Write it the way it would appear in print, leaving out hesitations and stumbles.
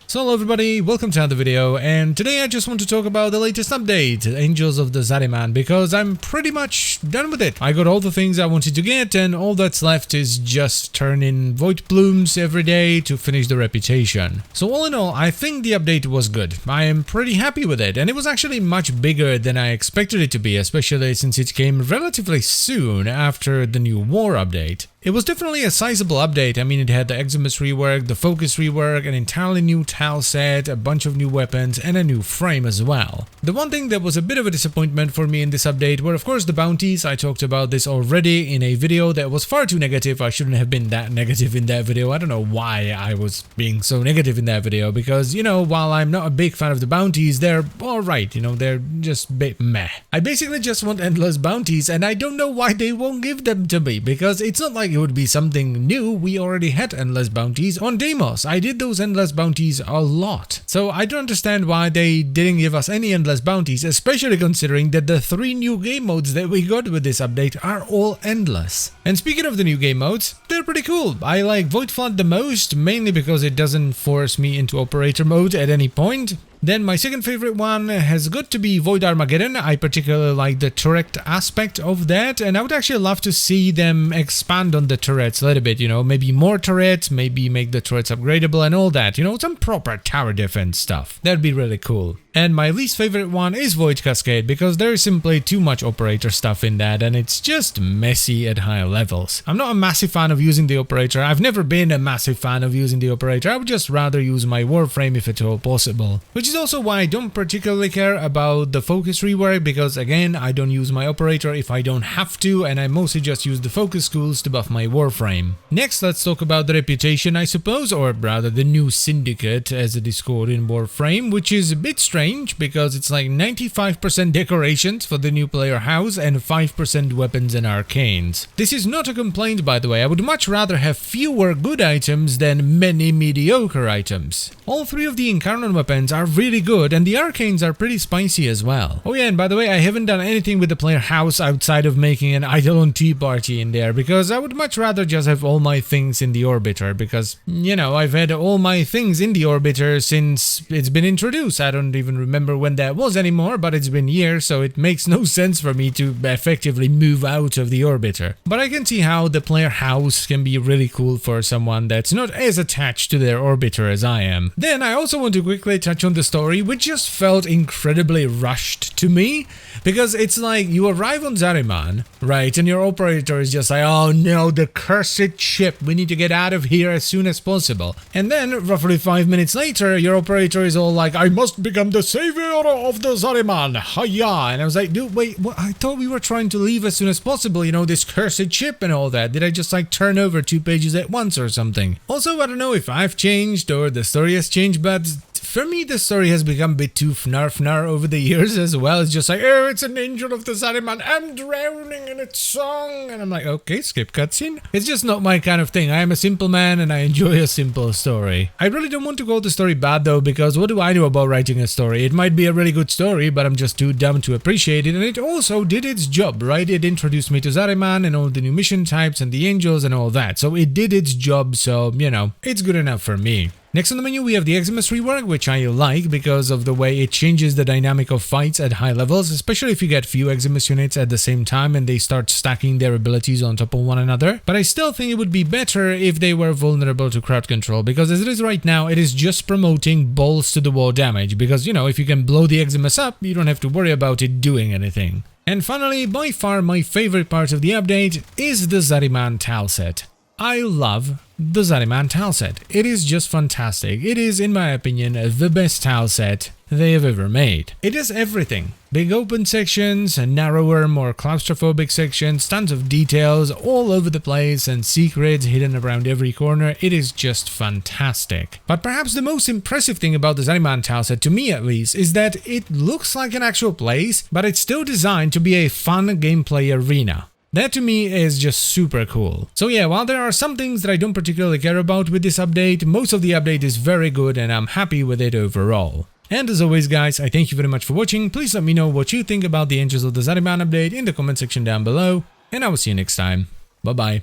So hello everybody, welcome to another video, and today I just want to talk about the latest update, Angels of the Zariman, because I'm pretty much done with it. I got all the things I wanted to get, and all that's left is just turn in void plumes every day to finish the reputation. So all in all, I think the update was good. I am pretty happy with it, and it was actually much bigger than I expected it to be, especially since it came relatively soon after the new war update. It was definitely a sizable update. I mean, it had the Xms Rework, the Focus Rework, an entirely new tile set, a bunch of new weapons, and a new frame as well. The one thing that was a bit of a disappointment for me in this update were of course the bounties. I talked about this already in a video that was far too negative. I shouldn't have been that negative in that video. I don't know why I was being so negative in that video, because, you know, while I'm not a big fan of the bounties, they're alright, you know, they're just a bit meh. I basically just want endless bounties, and I don't know why they won't give them to me, because it's not like it would be something new. We already had endless bounties on Deimos. I did those endless bounties a lot. So I don't understand why they didn't give us any endless bounties, especially considering that the 3 new game modes that we got with this update are all endless. And speaking of the new game modes, they're pretty cool. I like Void Flood the most, mainly because it doesn't force me into operator mode at any point. Then my second favorite one has got to be Void Armageddon. I particularly like the turret aspect of that, and I would actually love to see them expand on the turrets a little bit, you know, maybe more turrets, maybe make the turrets upgradable and all that, you know, some proper tower defense stuff. That'd be really cool. And my least favorite one is Void Cascade, because there is simply too much operator stuff in that, and it's just messy at high levels. I'm not a massive fan of using the operator. I've never been a massive fan of using the operator. I would just rather use my Warframe if at all possible. Which is also why I don't particularly care about the Focus Rework, because again, I don't use my operator if I don't have to, and I mostly just use the Focus schools to buff my Warframe. Next, let's talk about the reputation, I suppose, or rather the new syndicate as it is called in Warframe, which is a bit strange because it's like 95% decorations for the new player house and 5% weapons and arcanes. This is not a complaint, by the way. I would much rather have fewer good items than many mediocre items. All 3 of the Incarnon weapons are really good, and the arcanes are pretty spicy as well. Oh yeah, and by the way, I haven't done anything with the player house outside of making an Eidolon tea party in there, because I would much rather just have all my things in the orbiter, because, you know, I've had all my things in the orbiter since it's been introduced. I don't even remember when that was anymore, but it's been years, so it makes no sense for me to effectively move out of the orbiter. But I can see how the player house can be really cool for someone that's not as attached to their orbiter as I am. Then I also want to quickly touch on the story, which just felt incredibly rushed to me, because it's like you arrive on Zariman, right, and your operator is just like, oh no, the cursed ship, we need to get out of here as soon as possible. And then roughly 5 minutes later, your operator is all like, I must become the savior of the Zariman, hiya. And I was like, dude, wait, what? I thought we were trying to leave as soon as possible, you know, this cursed ship and all that. Did I just like turn over 2 pages at once or something? Also, I don't know if I've changed or the story has changed, but for me, the story has become a bit too fnar over the years as well. It's just like, oh, it's an angel of the Zariman, I'm drowning in its song. And I'm like, okay, skip cutscene. It's just not my kind of thing. I am a simple man and I enjoy a simple story. I really don't want to call the story bad though, because what do I know about writing a story? It might be a really good story, but I'm just too dumb to appreciate it. And it also did its job, right? It introduced me to Zariman and all the new mission types and the angels and all that. So it did its job, so, you know, it's good enough for me. Next on the menu we have the Xms Rework, which I like because of the way it changes the dynamic of fights at high levels, especially if you get few Xms units at the same time and they start stacking their abilities on top of one another. But I still think it would be better if they were vulnerable to crowd control, because as it is right now, it is just promoting balls to the wall damage, because, you know, if you can blow the Xms up, you don't have to worry about it doing anything. And finally, by far my favorite part of the update is the Zaryman Tile Set. I love the Zaryman Tile Set. It is just fantastic. It is, in my opinion, the best tile set they have ever made. It has everything. Big open sections, narrower, more claustrophobic sections, tons of details all over the place and secrets hidden around every corner. It is just fantastic. But perhaps the most impressive thing about the Zaryman Tile Set, to me at least, is that it looks like an actual place, but it's still designed to be a fun gameplay arena. That to me is just super cool. So yeah, while there are some things that I don't particularly care about with this update, most of the update is very good and I'm happy with it overall. And as always guys, I thank you very much for watching. Please let me know what you think about the Angels of the Zariman update in the comment section down below, and I will see you next time. Bye bye.